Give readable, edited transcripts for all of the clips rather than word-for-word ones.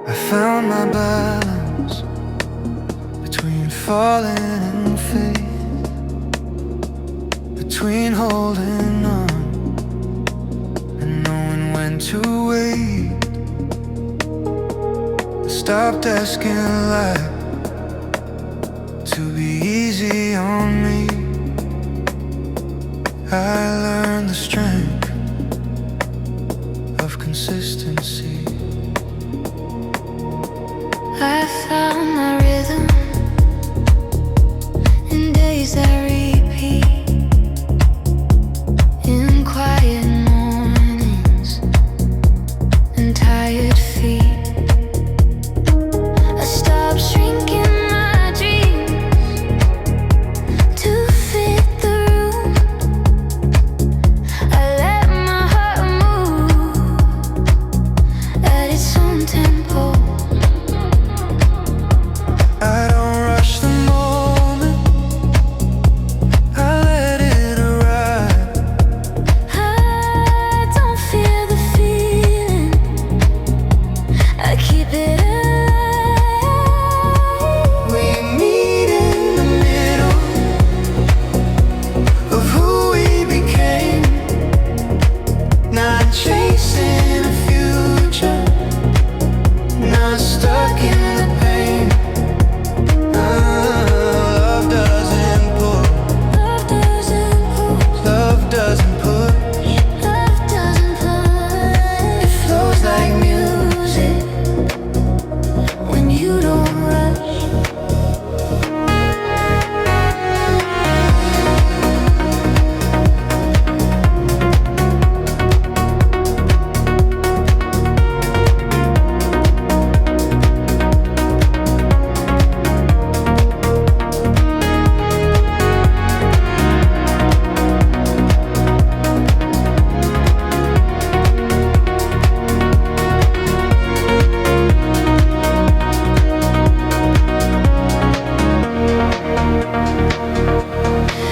I found my balance between falling and faith, between holding on and knowing when to wait. I stopped asking life to be easy on me. I learned the strength of consistency. I found my rhythm in days that repeat, in quiet mornings and tired feet. I stopped shrinking my dreams to fit the room. I let my heart move at its own tempo. I don't rush the moment, I let it arrive. I don't fear the feeling, I keep it alive. We meet in the middle of who we became, not chasing a future, not stuck in the pain. Love doesn't pull, Love doesn't push, love doesn't push. love doesn't push. It flows like music when you don't rush.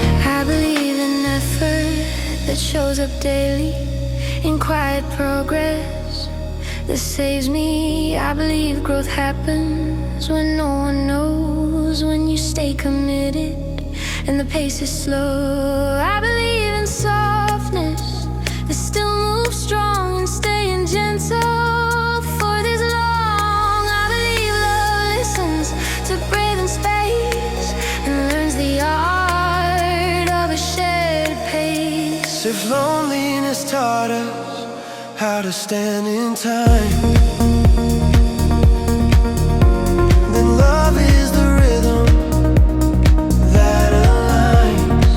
I believe in effort that shows up daily, in quiet progress that saves me. I believe growth happens when no one knows, when you stay committed and the pace is slow. I believe in softness that still moves strong and staying gentle for this long. I believe love listens to breathing space and learns the art of a shared pace. If loneliness taught us how to stand in time, then love is the rhythm that aligns.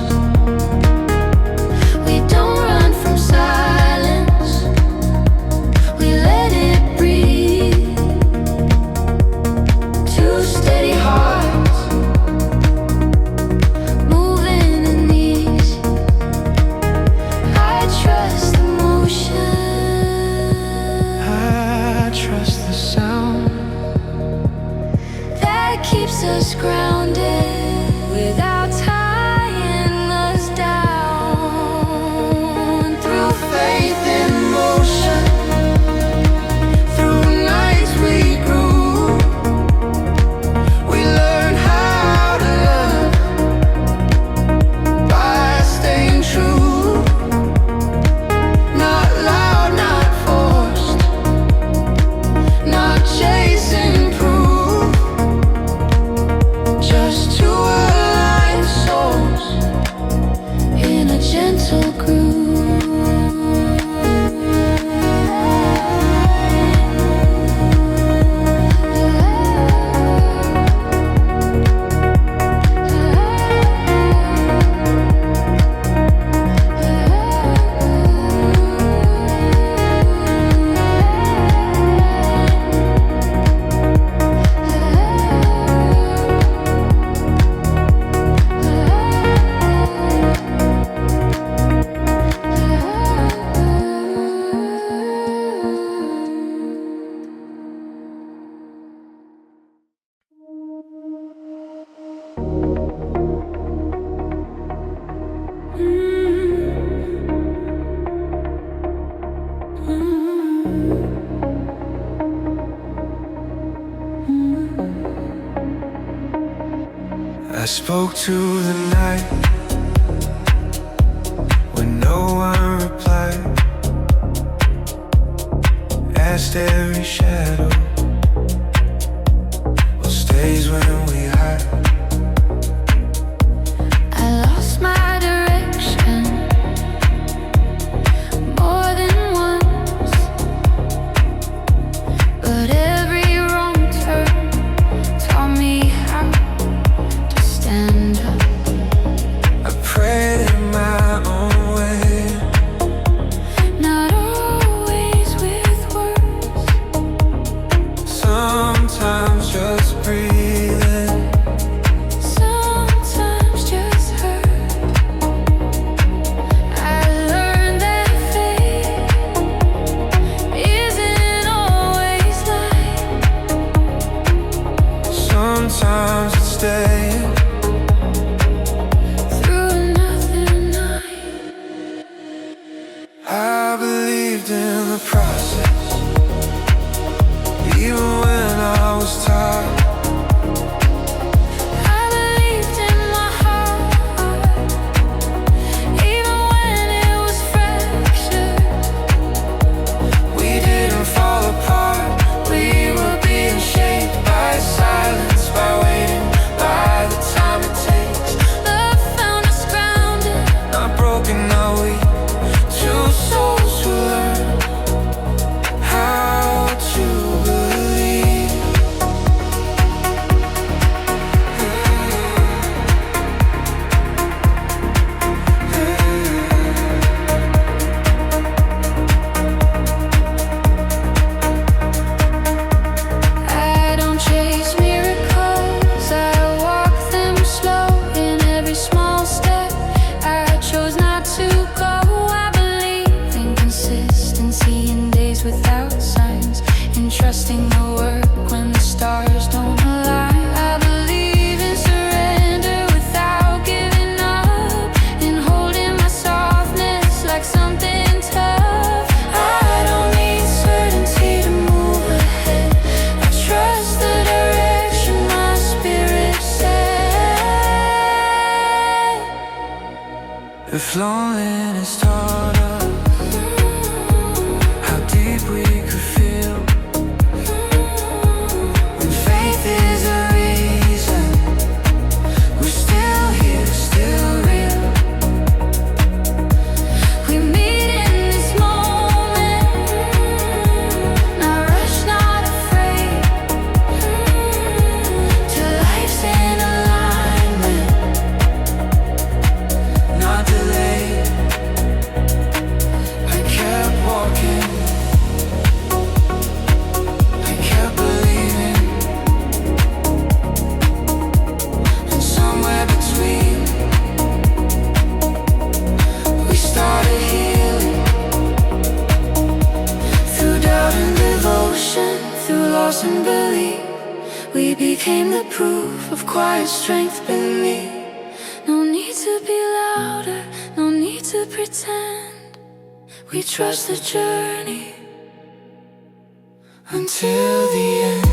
We don't run from silence, we let it breathe. Two steady hearts moving in ease. I trust the motion, I trust the sound that keeps us grounded without tying us down. Through faith in motion. Through nights we grew, we learned how to love by staying true. Not loud, not forced, not chasing proof, just two spoke to the night when no one replied. Asked every shadow what stays when we hide. I lost my direction more than once, but every wrong turn taught me how to stand up. I prayed in my own way, Not always with words, sometimes just breathing. sometimes just hurt. I learned that faith isn't always light. Sometimes it's staying Through another night, I believed in the process, even when I was tired. I believed in my heart, even when it was fractured. We didn't fall apart, we were being shaped by silence, by waiting, by the time it takes. Love found us grounded. Not broken, not weak, two souls who learn how to believe. I don't chase miracles, I walk them slow. In every small step, I chose not to go. I believe in consistency in days without signs, in trusting the work when the stars don't align. I believe in surrender without giving up, in holding my softness like something tough. I don't need certainty to move ahead. I trust the direction my spirit set. If loneliness taught us how deep we could feel, when faith is a reason, we're still here, still real. We meet in this moment, not rushed, not afraid, till life's in alignment, Not delayed. I kept walking, I kept believing, and somewhere between, we started healing. through doubt and devotion, through loss and belief. We became the proof of quiet strength beneath. No need to be louder, no need to pretend. We trust the journey Until the end.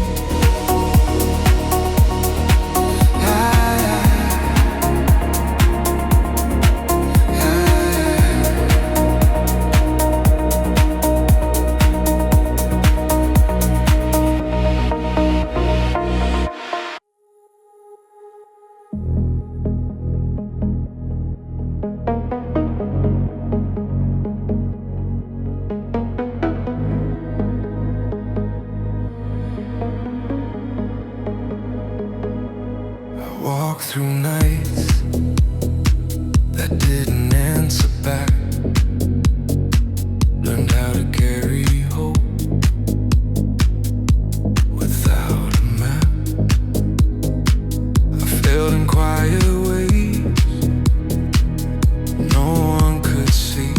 Walk through nights that didn't answer back. Learned how to carry hope without a map. I failed in quiet ways no one could see,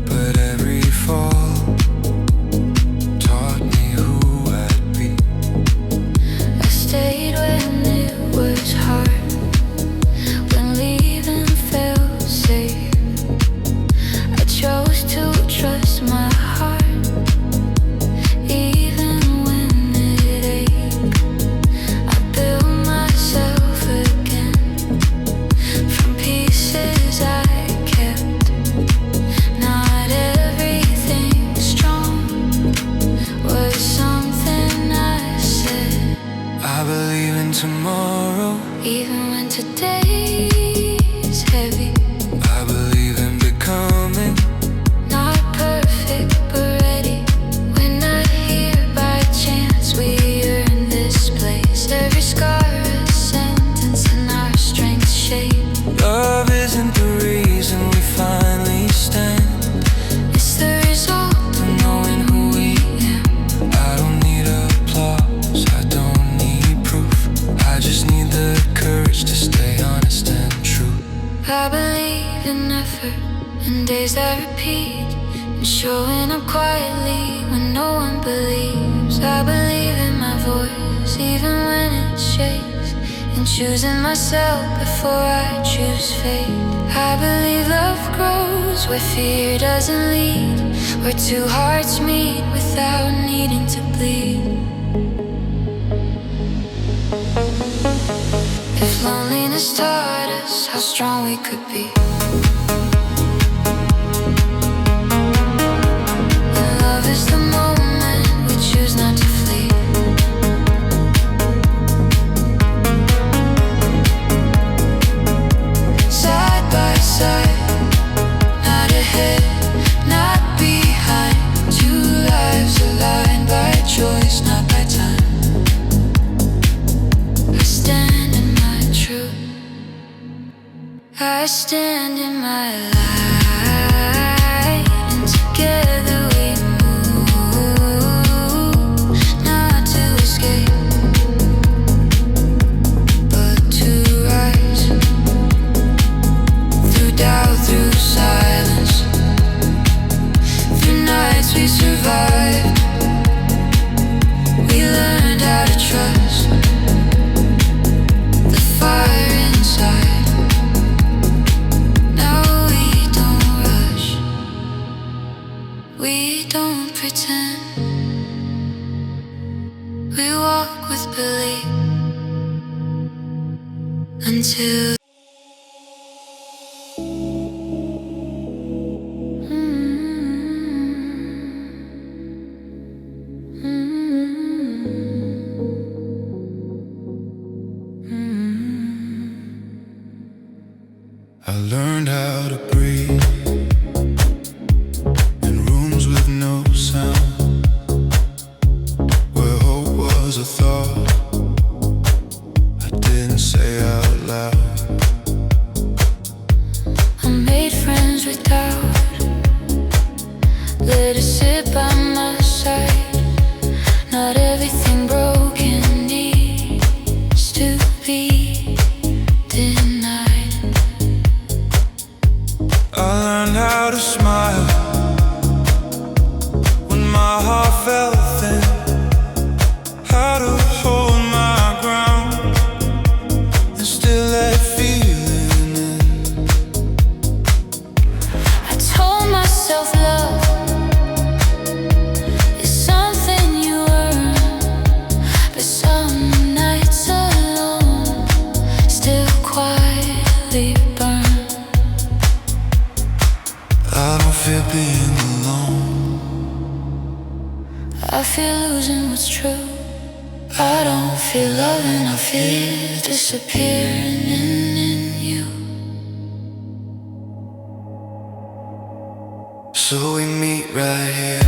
but every fall taught me who I'd be. I stayed when it tomorrow. Even when today's heavy. I believe in becoming. Not perfect, but ready. We're not here by chance, we earn this place. Every scar a sentence in our strength shape. Love isn't the reason we finally stand. It's the result of knowing who we am. I don't need applause, I don't need proof. I just need the courage to stay honest and true. I believe in effort and days that repeat, and showing up quietly when no one believes. I believe in my voice even when it shakes, and choosing myself before I choose fate. I believe love grows where fear doesn't lead, where two hearts meet without needing to bleed. If loneliness taught us how strong we could be, and love is the moment we choose not to flee. Side by side, not ahead, not behind. Two lives aligned by choice, not by time. I stand in my truth, I stand in my light, and together we move, not to escape, but to rise. Through doubt, through silence, through nights we survived. We learned how to trust the fire inside. Now we don't rush, we don't pretend. We walk with belief until I learned how to breathe in rooms with no sound, where hope was a thought I didn't say out loud. I made friends with doubt, let it sit by my side. Not everything broken needs to be denied. I learned how to smile when my heart felt thin, how to hold my ground and still let feeling in. I told myself love is something you earn, but some nights alone still quietly burn. I don't feel being alone. I feel losing what's true. I don't feel loving, I feel disappearing in you. So we meet right here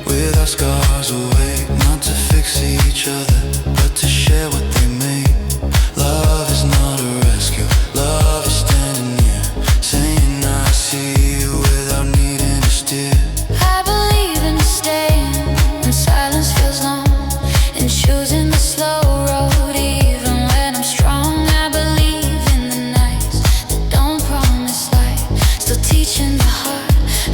with our scars awake, not to fix each other, but to share what they make. Love is not a rescue, love is standing near, saying I see you without needing to steer. I believe in staying when silence feels long, and choosing the slow road even when I'm strong. I believe in the nights that don't promise light, still teaching the heart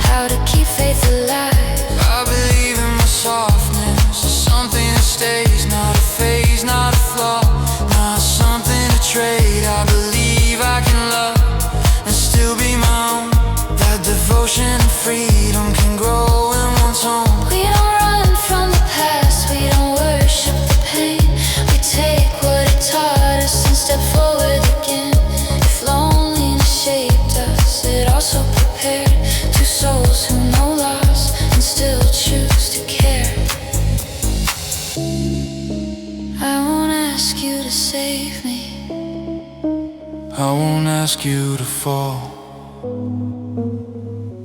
how to keep faith alive. I believe in my softness, something that stays, not a phase, not a flaw, not something to trade. I believe I can love and still be my own, that devotion and freedom can grow in one's home. We don't run from the past, we don't worship the pain. We take what it taught us and step forward again. If loneliness shaped us, it also prepared two souls who know loss and still choose to care. save me. I won't ask you to fall.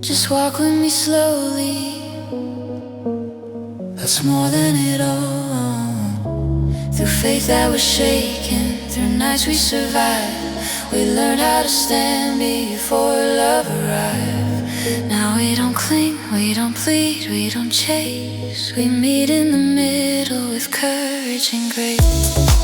Just walk with me slowly. That's more than it all. Through faith that was shaken, through nights we survived, we learned how to stand before love arrived. Now we don't cling, we don't plead, we don't chase. We meet in the middle with courage and grace.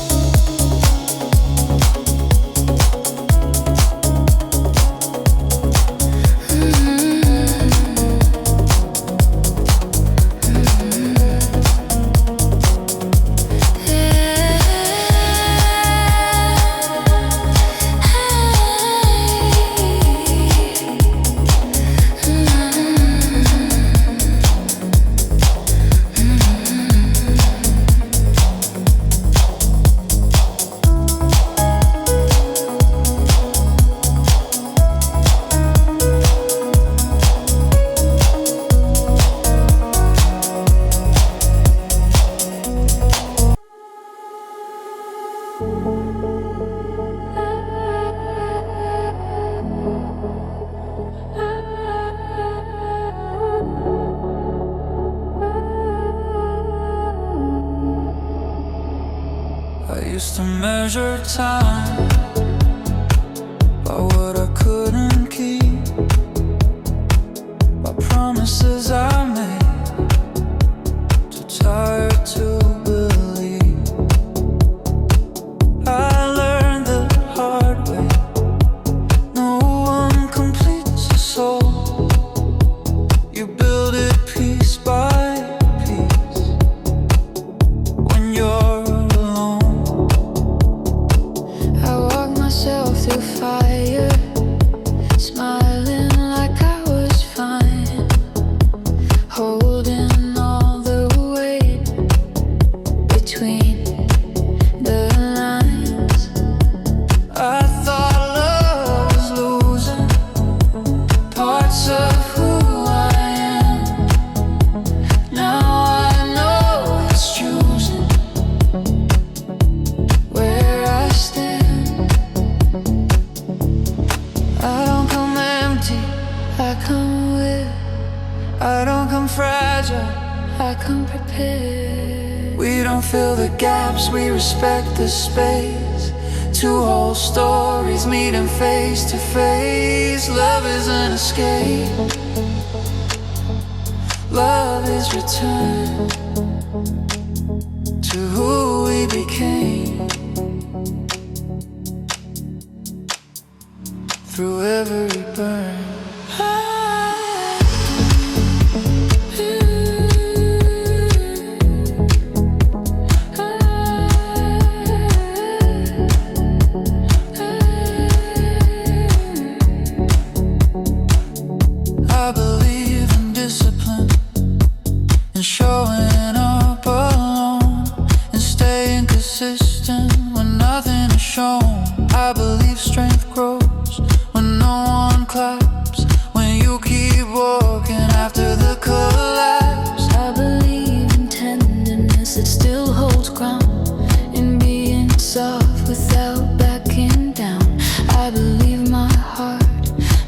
I used to measure time by what I couldn't keep, by promises I made, too tired to believe. I learned the hard way, no one completes a soul. You build it piece by piece. When you're through fire, smiling like I was fine, holding all the weight between the lines. I thought love was losing parts of who I am. Now I know it's choosing where I stand. I don't come empty, I come with, I don't come fragile, I come prepared. we don't fill the gaps, we respect the space. Two whole stories meeting face to face. Love is an escape, love is return to who we became. Through every burn, I believe in discipline, in showing up alone, and staying consistent when nothing is shown. I believe strength grows when no one claps, when you keep walking after the collapse. I believe in tenderness that still holds ground, in being soft without backing down. I believe my heart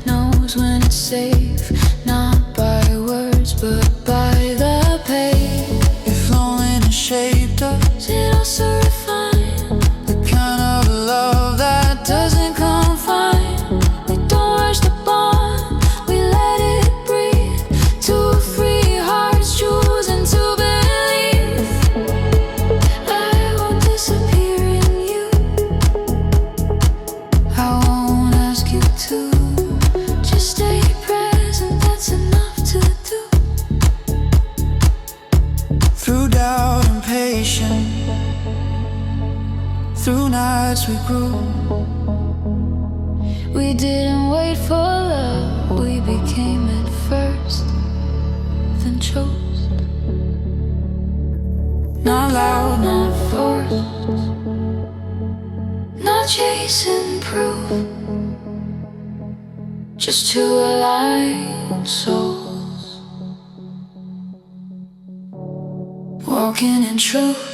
knows when it's safe, not by words but by the pain. If loneliness shaped us, It also refined the kind of love that doesn't confine. We don't rush the bond, we let it breathe. Two free hearts choosing to believe. I won't disappear in you, I won't ask you to. just stay present, that's enough to do. Through doubt and patience, through nights we grew. We didn't wait for love, we became it first, then chose. Not loud, Not forced, not chasing proof, just two aligned souls, walking in truth.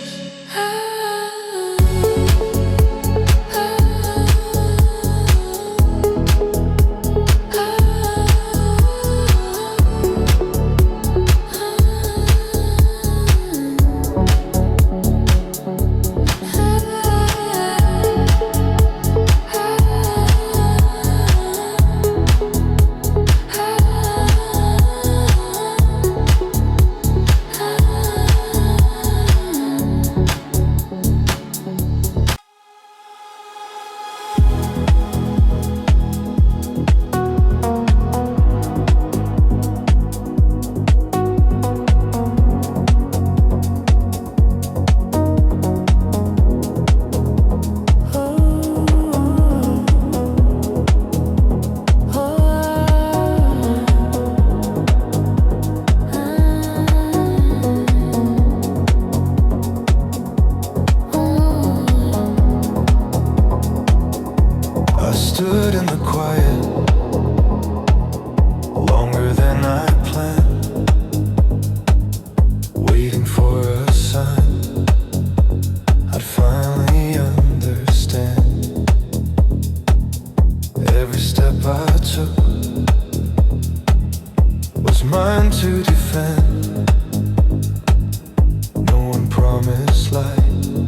promised light,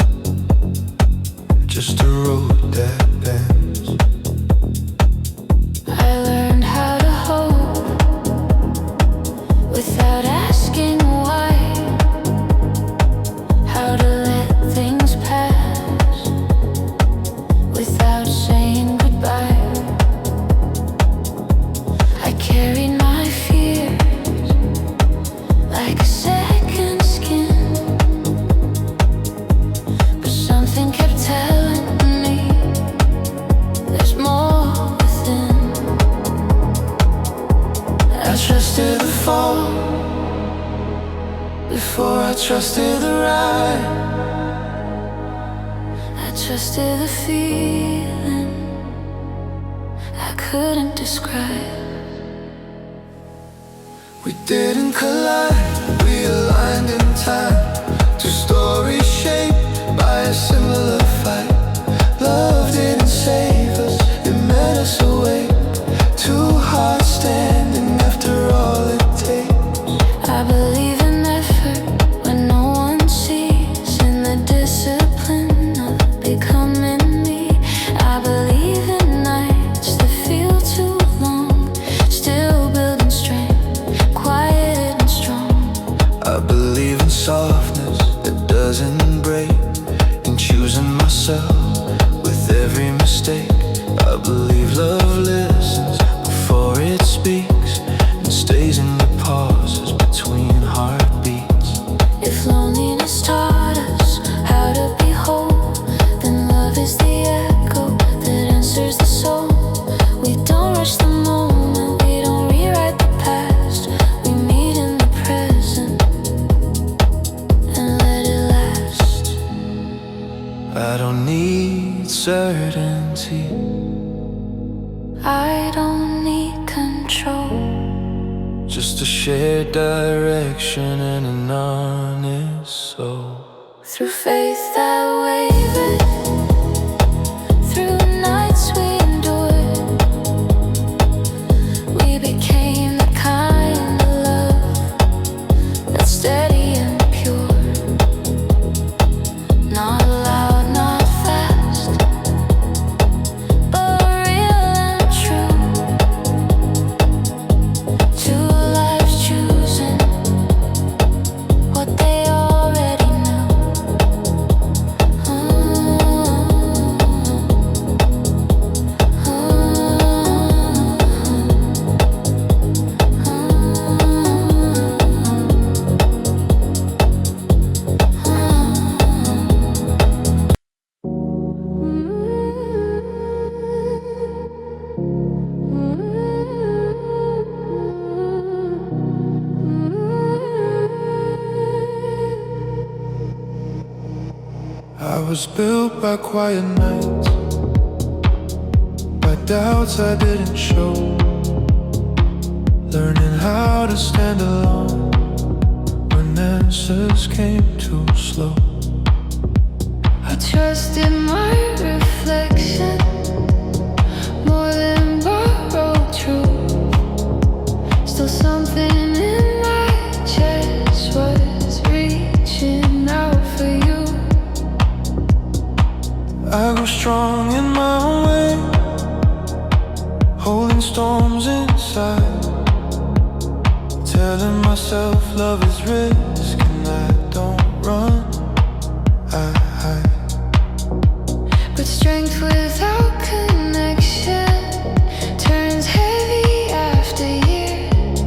just a road that bends. I learned how to hope without asking why, how to let things pass without saying goodbye. I carried my fears like a second skin, but something kept telling me there's more within. I trusted the fall before I trusted the ride. I trusted the feeling I couldn't describe. We didn't collide, we aligned in time. Two stories shaped by a similar fight. Love didn't save us, it met us awake. Two hearts standing after all it takes. I believe in effort when no one sees, in the discipline of becoming me. I believe in nights that feel too long, still building strength, quiet and strong. I believe in softness that doesn't break, in choosing myself with every mistake. I believe love listens before it speaks and stays in the pauses between heartbeats. If loneliness taught us how to be whole, then love is the echo that answers the soul. We don't rush the moment, we don't rewrite the past. We meet in the present and let it last. I don't need certainty, I don't need control, just a shared direction and an honest soul. through faith that wavered, through nights we endured. We became the kind of love that's steady and pure, not loud, not fast, but real and true. Two lives choosing what they already knew. I was built by quiet nights, by doubts I didn't show, learning how to stand alone when answers came too slow. I trusted my reflection more than borrowed truth. Still something in my chest was reaching out for you. I grew strong in my own way, holding storms inside, telling myself love is risk and I don't run, I hide. But strength without connection turns heavy after years.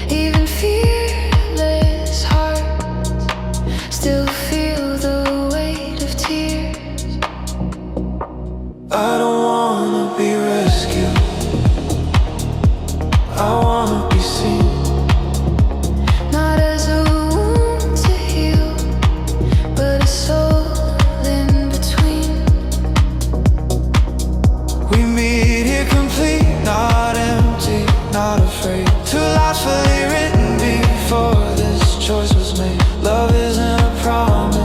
Even fearless hearts still feel the weight of tears. I don't wanna be rescued, I wanna be seen. Not as a wound to heal, but a soul in between. We meet here complete, not empty, not afraid. Two lives fully written before this choice was made. Love isn't a promise,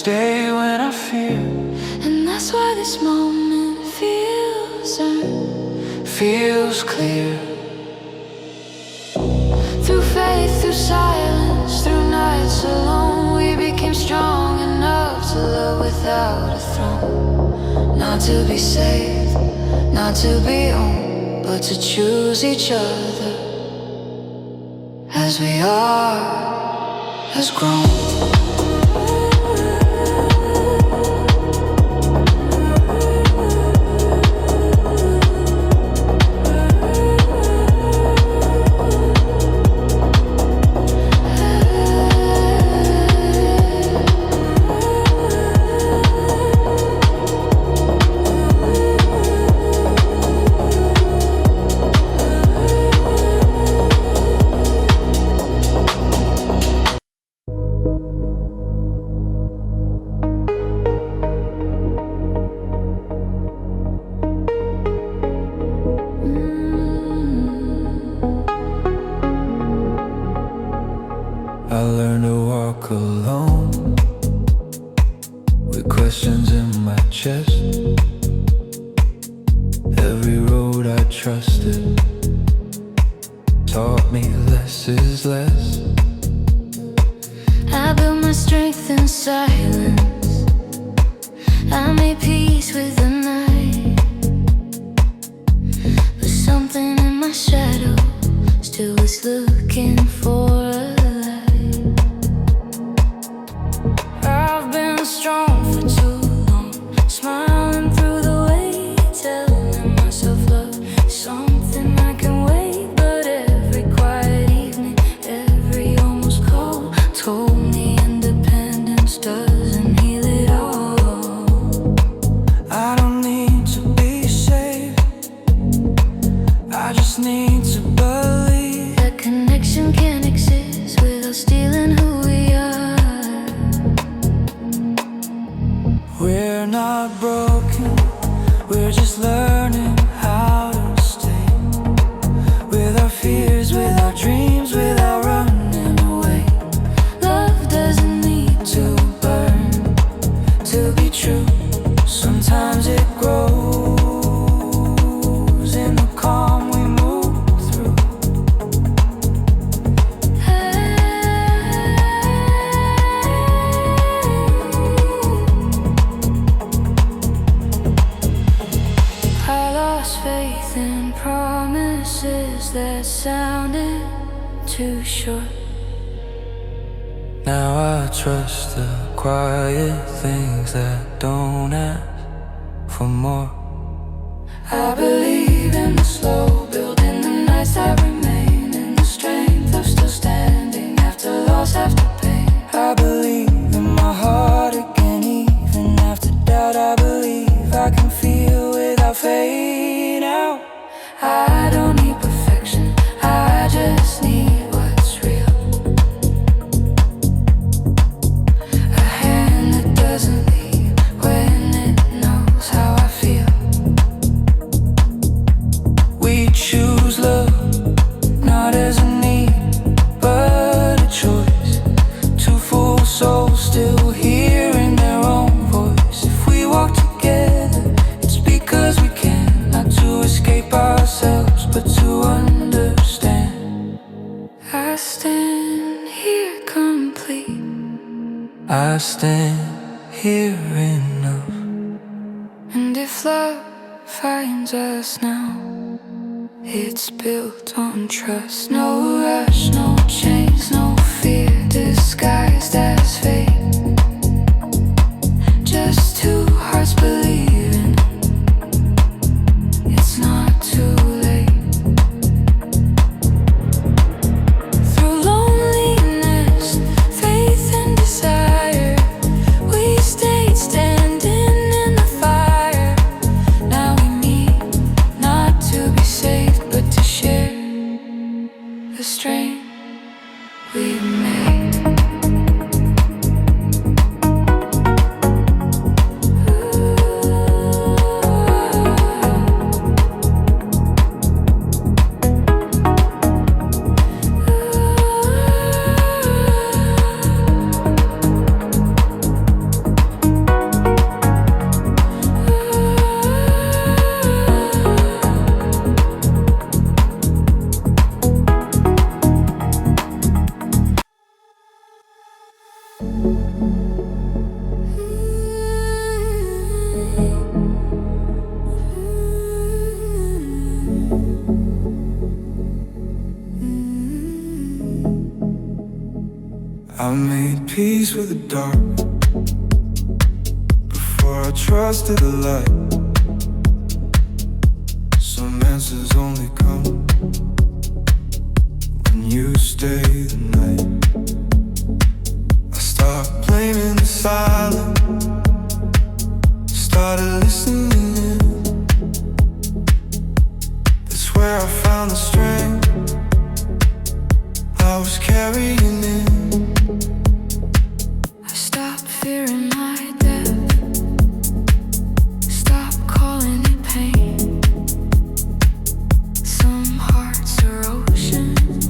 stay when I fear. And that's why this moment feels clear. Through faith, through silence, through nights alone, we became strong enough to love without a throne. Not to be saved, not to be owned, but to choose each other as we are, has grown. I learned to walk alone with questions in my chest. Every road I trusted taught me less is less. I built my strength in silence. I made peace with the night. But something in my shadow still was looking for a light. I've been strong for too long, smiling through the way, telling myself love is something I can wait. But every quiet evening, every almost cold told me independence doesn't heal it all. I don't need to be saved, I just need to believe that connection can't exist without stealing who we are. we're not broken, we're just learning how to stay with our fears, with our dreams, without running away. Love doesn't need To burn, to be true, sometimes it grows in the calm we move through. I lost faith in promises that sounded too short. Now I trust the quiet things that don't ask for more. I believe in the slow building, the nights that remain, and the strength of still standing after loss, after pain. I believe in my heart again, even after doubt. I believe I can feel without fade now. I don't need perfection, I just need what's real. A hand that doesn't leave when it knows how I feel. We choose love, not as a need, but a choice. Two full souls still hearing their own voice. If we walk together, it's because we can, not to escape ourselves, but to understand. I stand here complete. I stand here enough. And if love finds us now, it's built on trust. No rush, no chains, no fear disguised as fate. Just two hearts believing it's not too late. Through loneliness, faith and desire, we stayed standing in the fire. Now we meet, not to be saved, but to share the strength we made. Ooh. peace with the dark before I trusted the light. Some answers only come when you stay the night. I stopped blaming the silence, started listening in. That's where I found the strength I was carrying in. I stopped fearing my death, stopped calling it pain. Some hearts are oceans,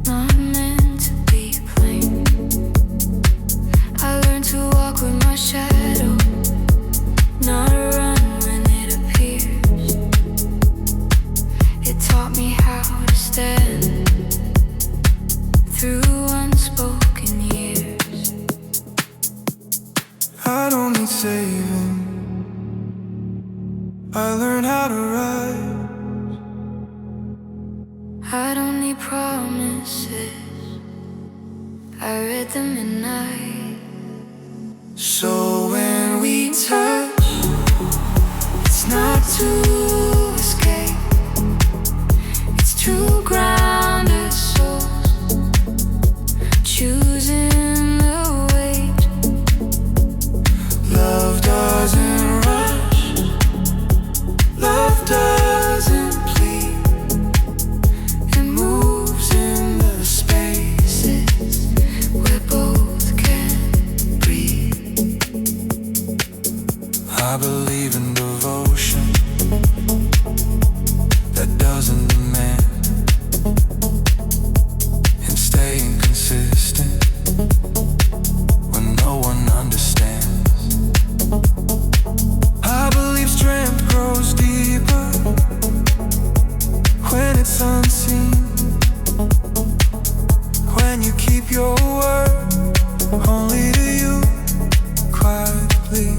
not meant to be plain. I learned to walk with my shadow, not run when it appears. It taught me how to stand through unspoken years. I don't need saving, I learned how to ride. I don't need promises, I read them at night. So when we touch, it's not to escape, it's to ground our souls, choosing the weight. Love doesn't rush, love doesn't plead. It moves in the spaces where both can breathe. I believe in devotion that doesn't demand, in staying consistent when no one understands. I believe strength grows deeper when it's unseen, when you keep your word only to you quietly.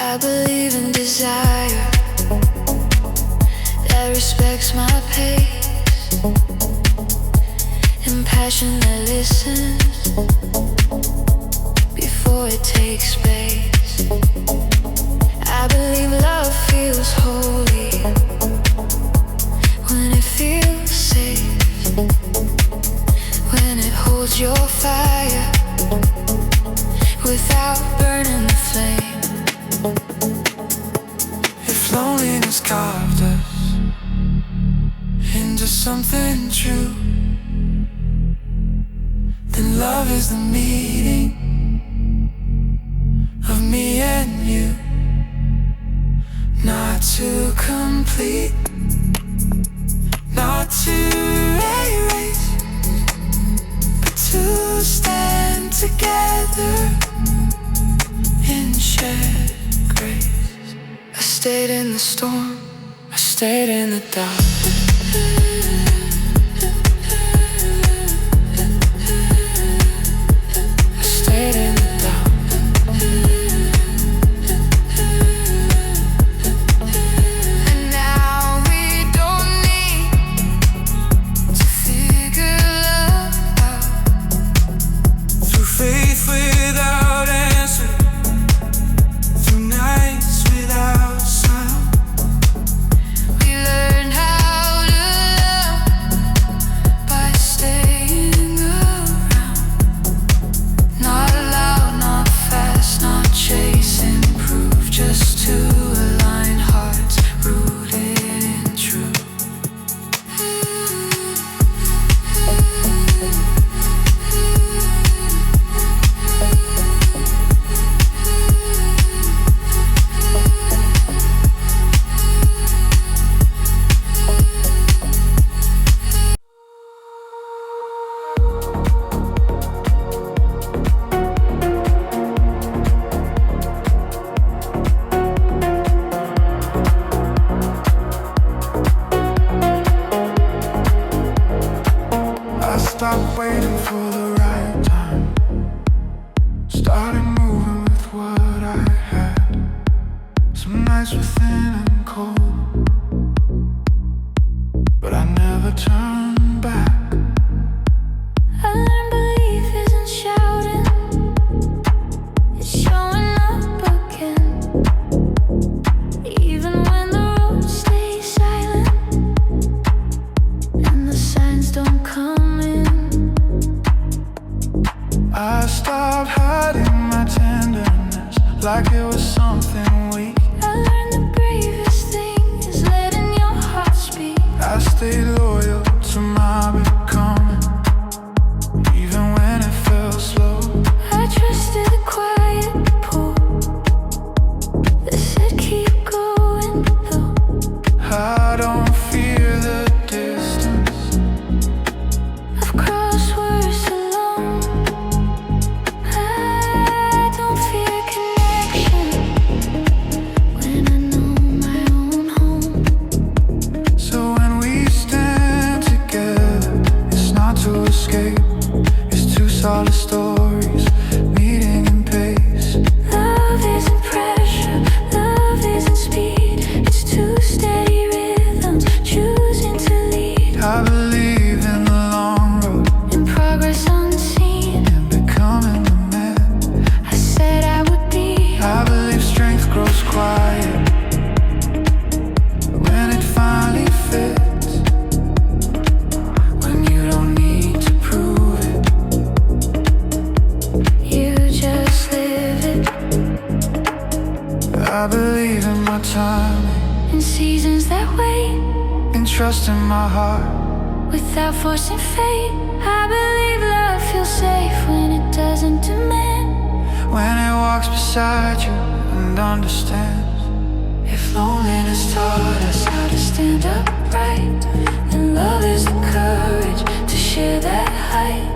I believe in desire that respects my pace, and passion that listens before it takes space. I believe love feels holy when it feels safe, when it holds your fire without burning the flame. If loneliness carved us into something true, then love is the meeting of me and you. Not to complete, not to erase, but to stand together in shared grace. I stayed in the storm, I stayed in the dark. I stayed in the dark. And now we don't need to figure love out. Through faith without answer, through nights without sound. We learn how to love by staying around. Not loud, not fast, not chasing proof, just two aligned hearts rooted in truth. I stopped waiting for the right time, started moving with what I had. Some nights were thin and cold, but I never turned back. I learned like it was something weak. I learned the bravest thing is letting your heart speak. I stayed loyal to my becoming, even when it felt slow. I trusted the quiet pull that said keep going though. I don't fear the distance. I've crossed worse alone. I don't fear connection when I know my own home. So when we stand together, it's not to escape, it's two solid stories meeting in pace. Love isn't pressure, love isn't speed. It's two steady rhythms choosing to lead. I believe in the long road In progress unseen, and becoming the man I said I would be. I believe strength grows quiet when it finally fits, when you don't need to prove it. You just live it. I believe in my timing In seasons that wait, and trust in my heart. without forcing fate. I believe love feels safe when it doesn't demand. When it walks beside you and understands. If loneliness taught us how to stand upright, then love is the courage to share that height.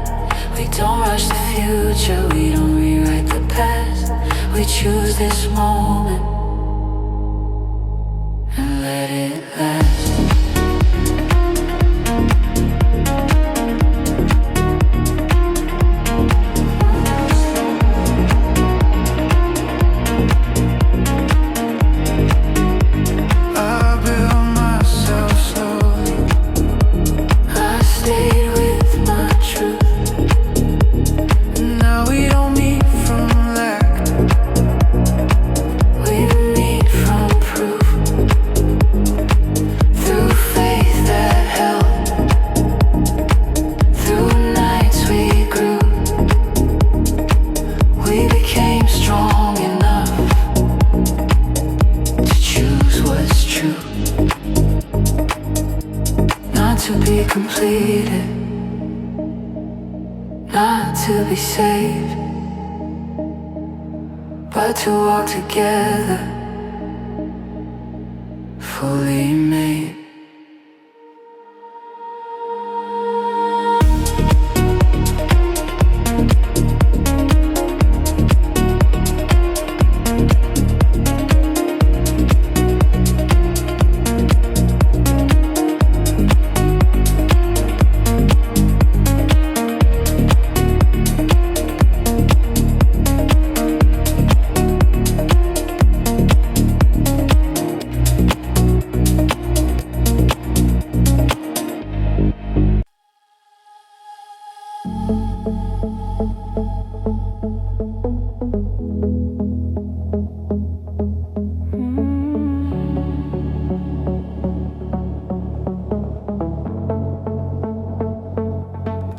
We don't rush the future, we don't rewrite the past. We choose this moment and let it last. I build myself slowly. I stayed with my truth. Now we don't meet from lack. We meet from proof. Through faith that held. Through nights we grew. We became strong enough to choose what's true. Not to be completed, not to be saved, but to walk together, fully made.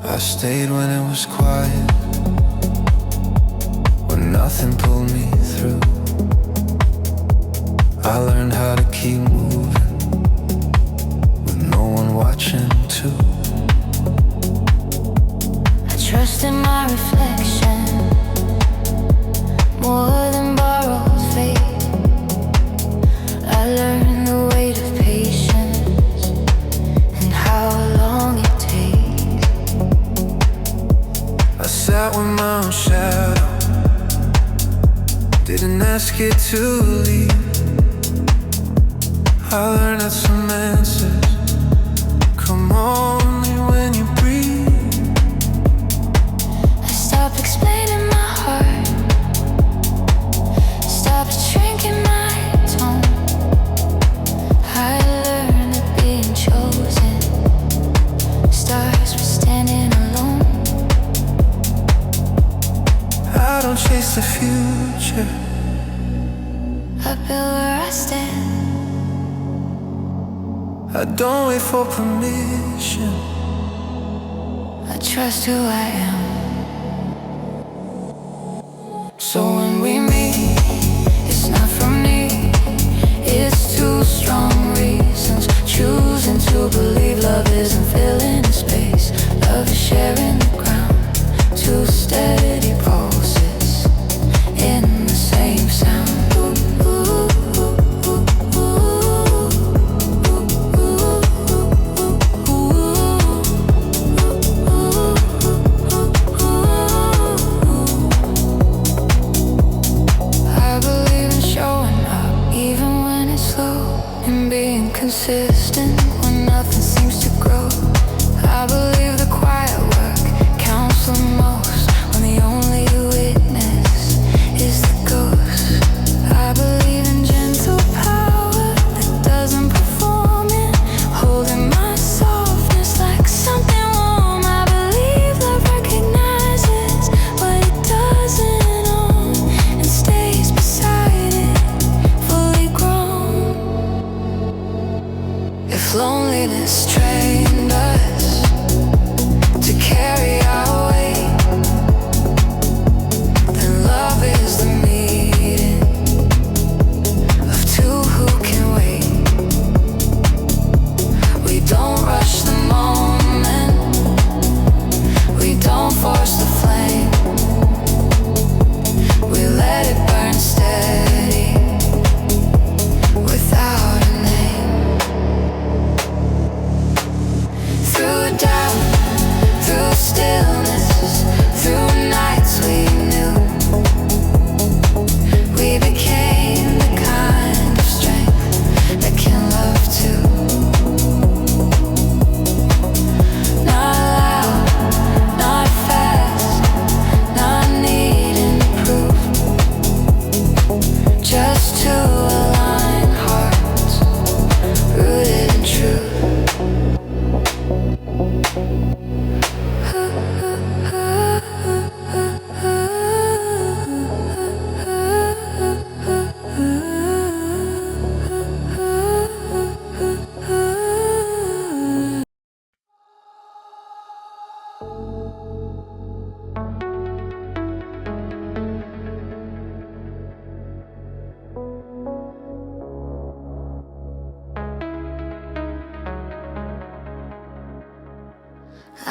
I stayed when it was quiet, when nothing pulled me through. I learned how to keep moving with no one watching too. I trust in my reflection more than borrowed faith. I learned the weight of patience and how long it takes. I sat with my own shadow, didn't ask it to leave. I learned that some answers come only when you breathe. I stopped explaining my heart, stopped shrinking my tone. I learned that being chosen starts with standing alone. I don't chase the future, I build where I stand. I don't wait for permission. I trust who I am. So when we meet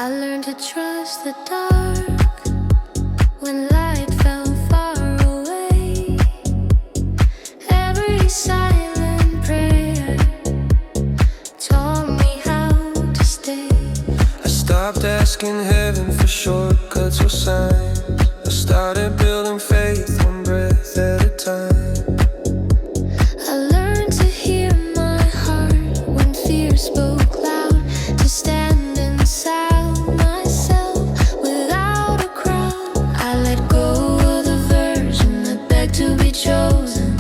I learned to trust the dark when light fell far away. Every silent prayer taught me how to stay. I stopped asking heaven for shortcuts or signs. I started building faith one breath at a time. I learned to hear my heart when fear spoke loud, to stand inside myself without a crowd. I let go of the version that begged to be chosen.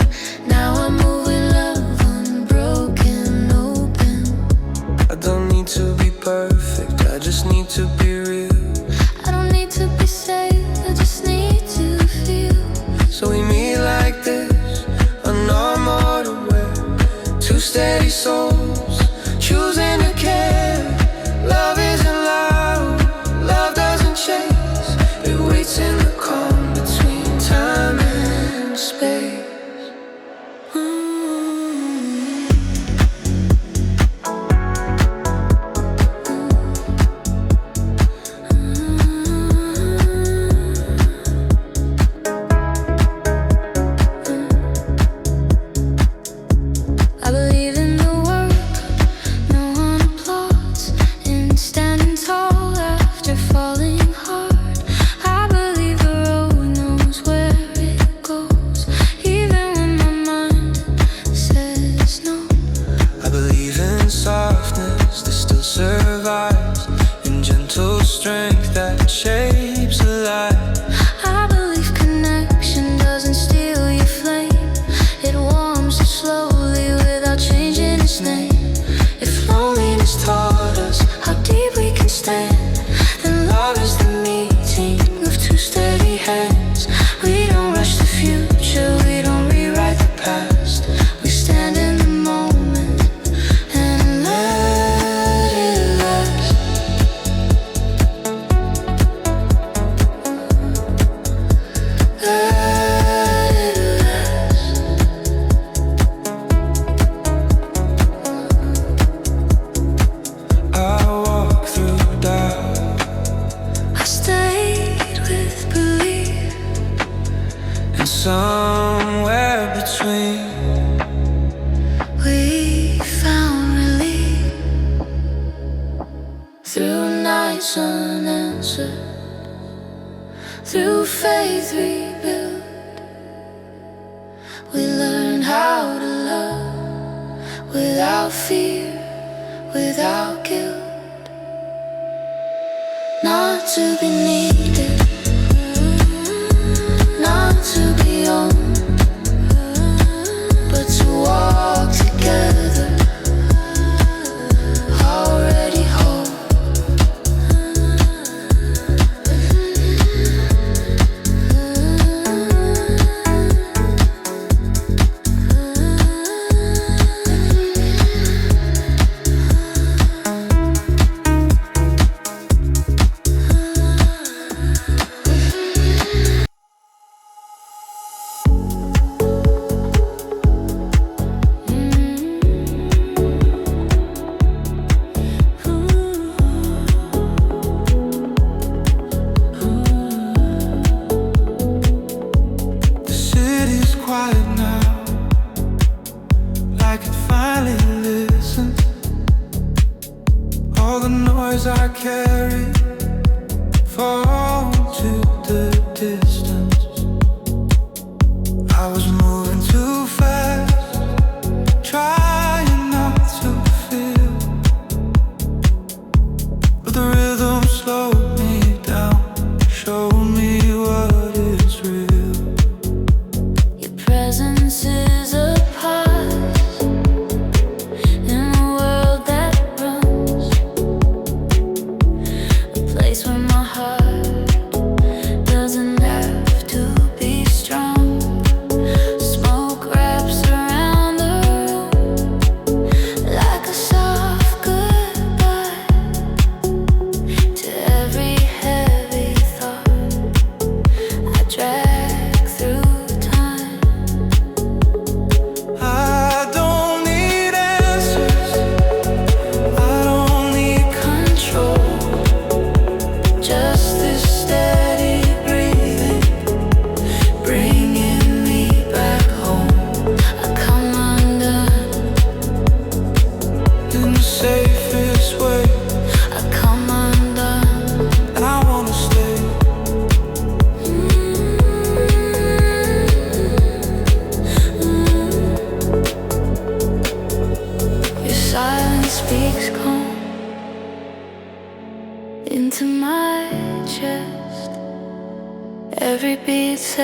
Now I move with love, unbroken, open. I don't need to be perfect, I just need to be real. I don't need to be safe, I just need to feel. So we meet like this, on our mortal way. Two steady souls, choosing to care. Love isn't loud, love doesn't chase. It waits in the calm between time and space. I believe in the work no one applauds, in standing tall after falling hard. I believe the road knows where it goes, even when my mind says no. I believe in softness that still survives, in gentle strength that shapes a light. I believe connection doesn't steal your flame, it warms you slowly without changing its name. If loneliness taught us how deep we can stand, then love is the meeting of two steady hands. We don't rush the future, we don't rewrite the past. We stand in the moment and let it last. Let it last. I walk through doubt, I stayed with belief. and somewhere between, We found relief through nights unanswered, through faith rebuilt. We learned how to love without fear, without guilt. Not to be needed, not to be owned, but to walk together, already whole.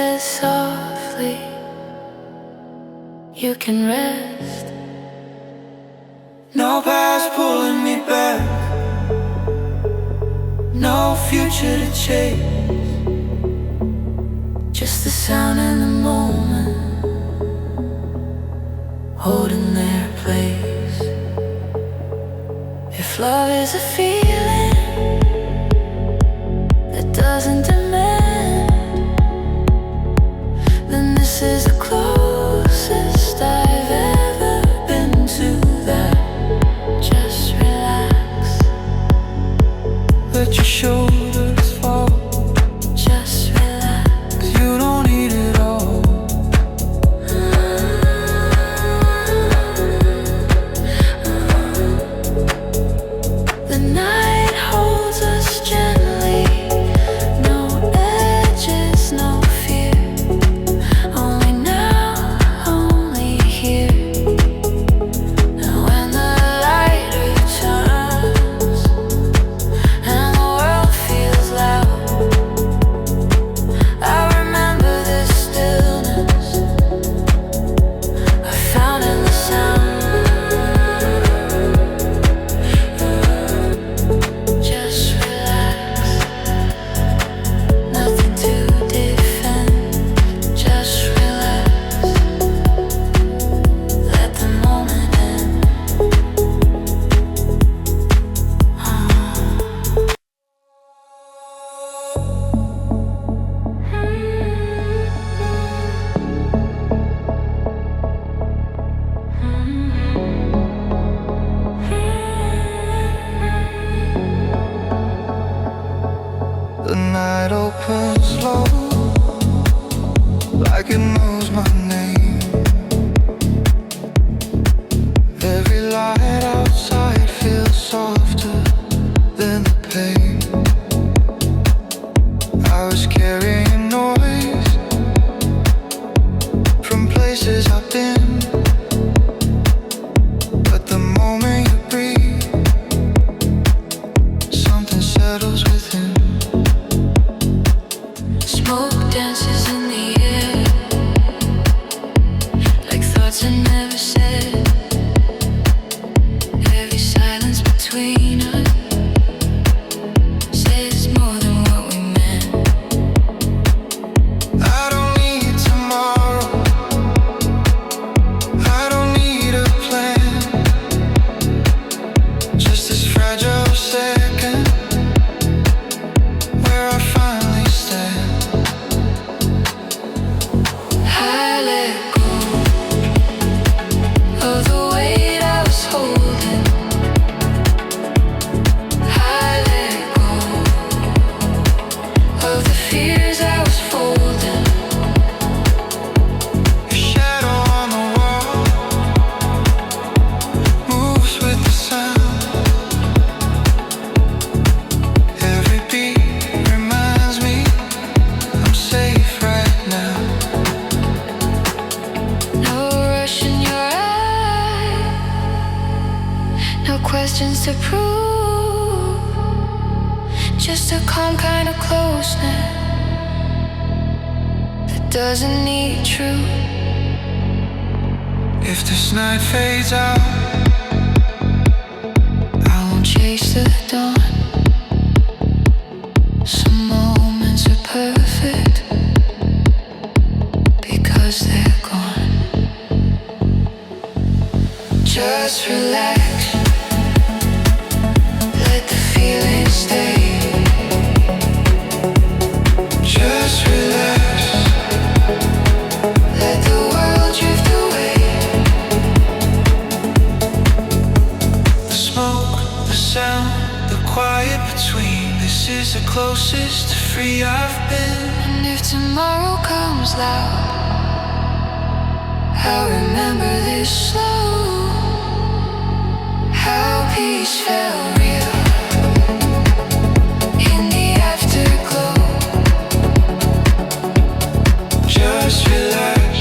says softly, you can rest. No past pulling me back, no future to chase, Just the sound and the moment holding their place. If love is a feeling that doesn't demand, then this is the closest I've ever been to that. Just relax, let your shoulders fall. just relax. You don't need it all. The night holds us gently, no edges, no fear. Only now, only here. And when the light returns and the world feels loud, I remember this stillness I found in the sound. Just relax, nothing to defend. Just relax, let the moment end. The night opens slow, like it knows my name. Every light outside feels softer than the pain. I was carrying noise from places I've been, but the moment you breathe, something settles within. Smoke dances in the air, like thoughts I never said. Every silence between us says more than what we meant. I don't need tomorrow, I don't need a plan, just this fragile second where I finally stand. I let go of the weight I was holding. I let go of the fears I was folding. Your shadow on the wall moves with the sound. Every beat reminds me I'm safe right now. No rush in your eyes, no questions to prove. Just a calm kind of closeness that doesn't need truth. If this night fades out, I won't chase the dawn. Some moments are perfect because they're gone. Just relax, let the feeling stay. just relax. Let the world drift away. The smoke, the sound, the quiet between. This is the closest to free I've been. And if tomorrow comes loud, I'll remember this slow. How peace felt real in the afterglow. Just relax,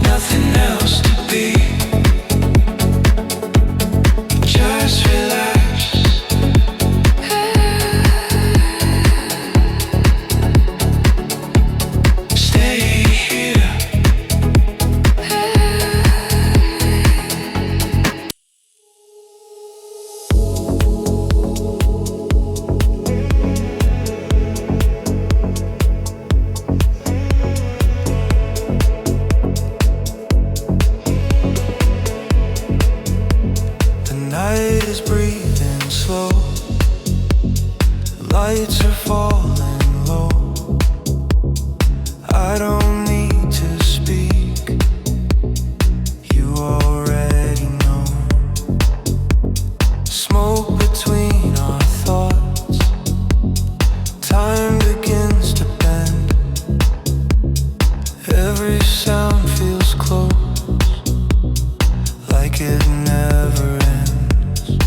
nothing else to be. Just relax. I don't need to speak, you already know. Smoke between our thoughts, time begins to bend. Every sound feels close, like it never ends.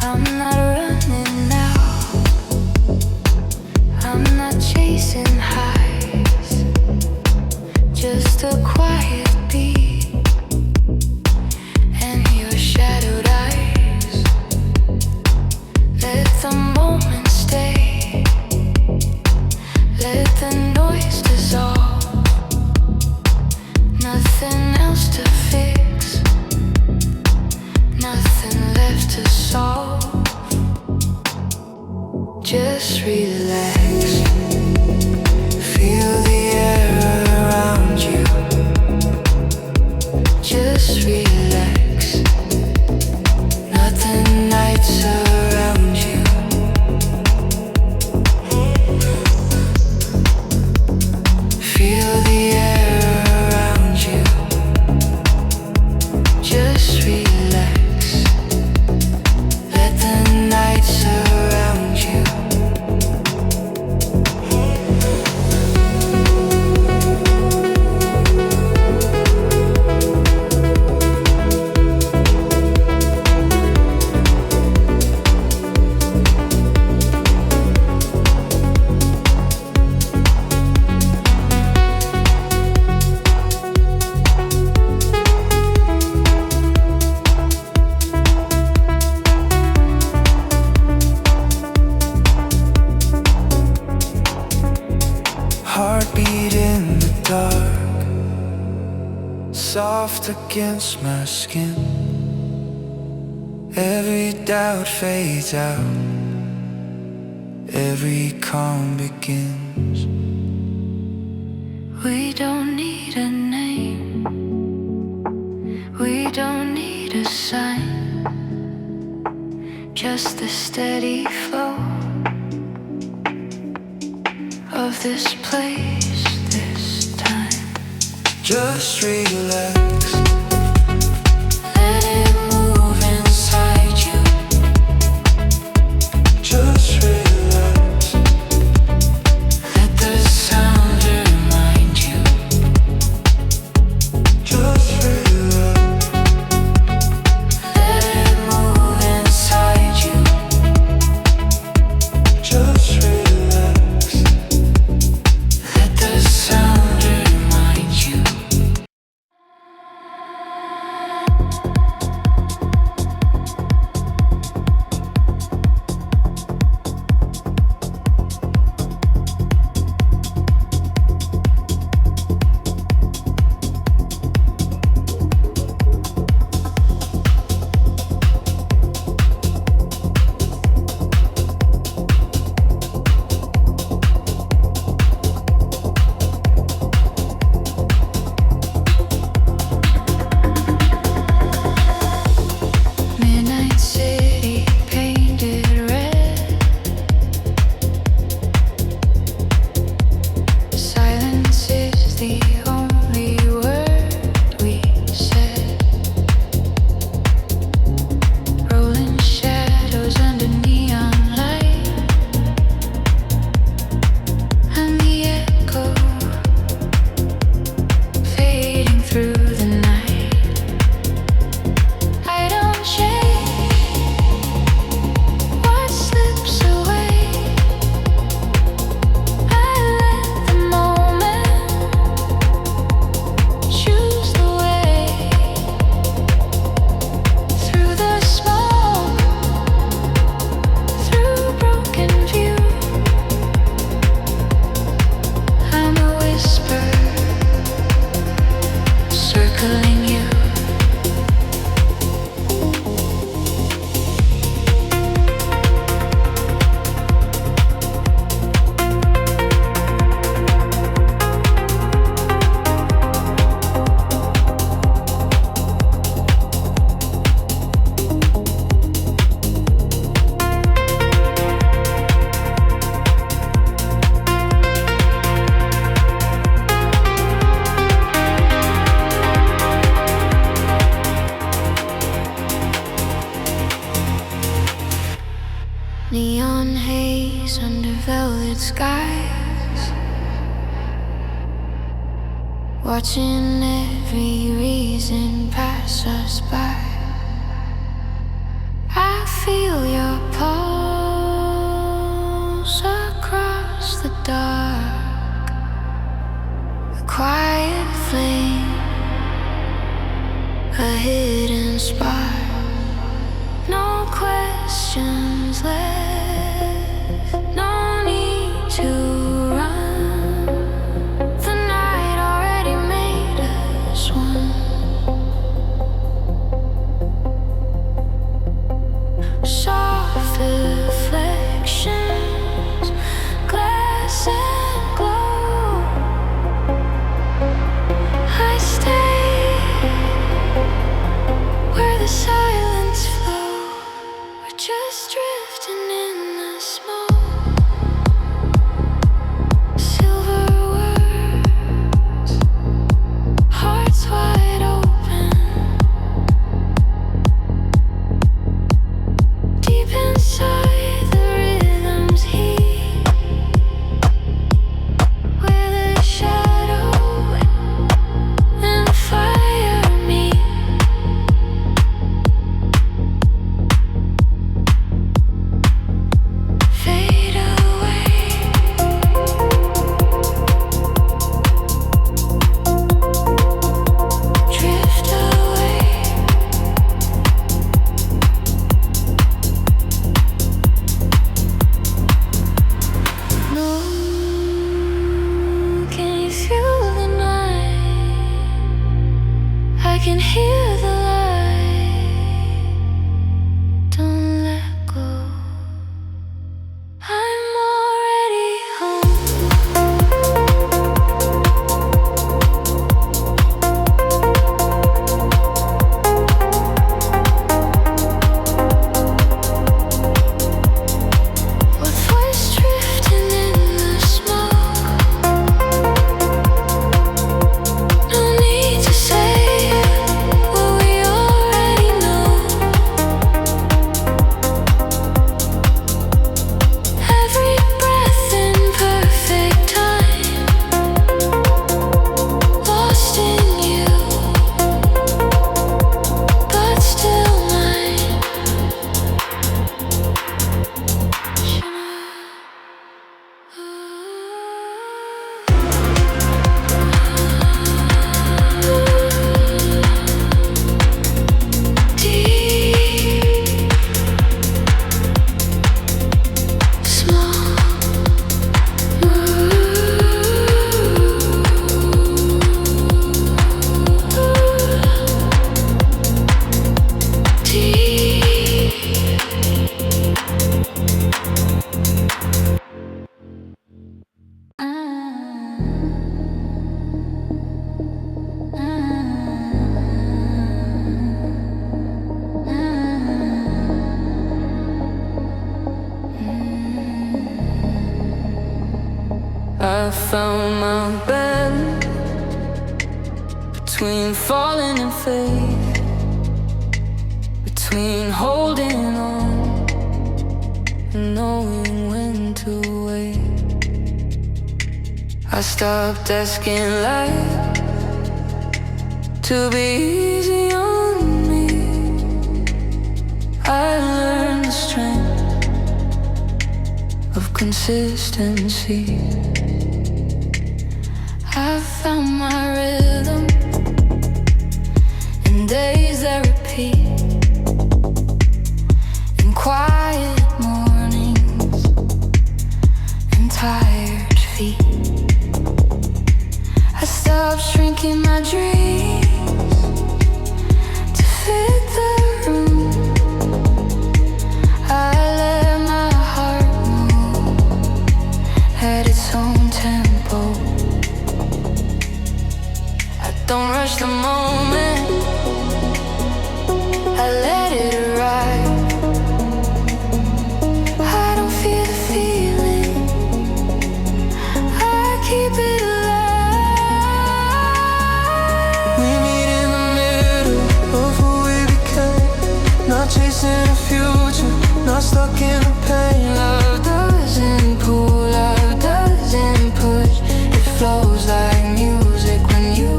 I'm not running now, I'm not chasing highs, just a quiet beat and your shadowed eyes. Let the moment stay, let the noise dissolve. Nothing else to fix, nothing left to solve. Just relax, feel the air around you. Just relax, nothing nights around you. Feel the air around you. Just relax, let the nights around you. Heartbeat in the dark, soft against my skin. Every doubt fades out, every calm begins. We don't need a name, we don't need a sign, just the steady flow of this place, this time. Just relax, Let it move inside you. just relax, Let the sound remind you. just relax, Let it move inside you. just relax. Let the sound remind you. watching every reason pass us by. I feel your pulse across the dark, a quiet flame, a hidden spark. No questions left, no need to run. The night already made us one. Soft reflections, glass and glow. I stay where the silence flows. We're just drifting in the smoke. Silver words, hearts wide open. Deep inside the rhythm's heat, where the shadow and fire meet. Fade away, drift away. No, can you feel the night? I can hear the light. Don't let go. I'm already home. With voice drifting in the smoke. No need to say what we already know. Every breath in perfect time, lost in you, but still mine. Deep, small, I found my bend between falling and faith, between holding on and knowing when to wait. I stopped asking life to be easy on me. I learned the strength of consistency. I found my rhythm in days that repeat, in quiet mornings and tired feet. I stopped shrinking my dreams to fit the room. I let my heart move at its own tempo. Don't rush the moment, I let it arrive. I don't fear the feeling, I keep it alive. We meet in the middle of who we became. Not chasing a future, not stuck in the pain. love doesn't pull, love doesn't push. It flows like music when you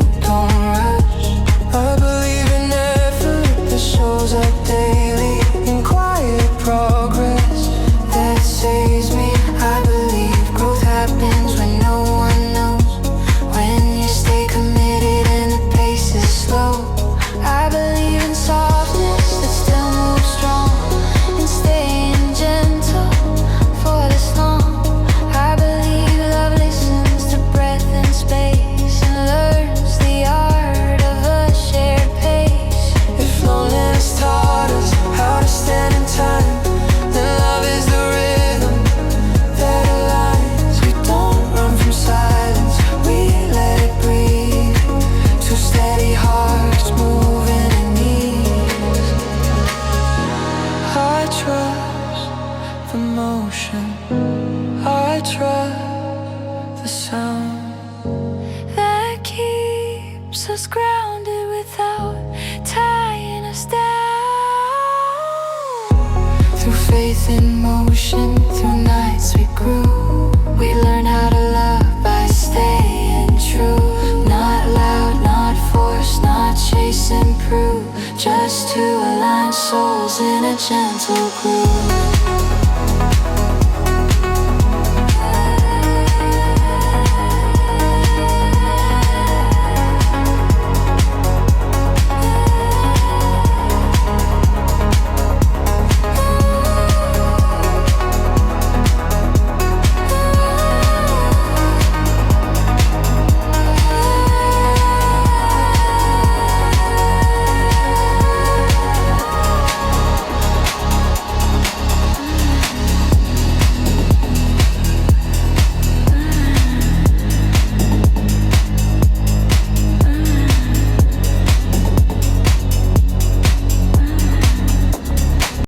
keeps us grounded.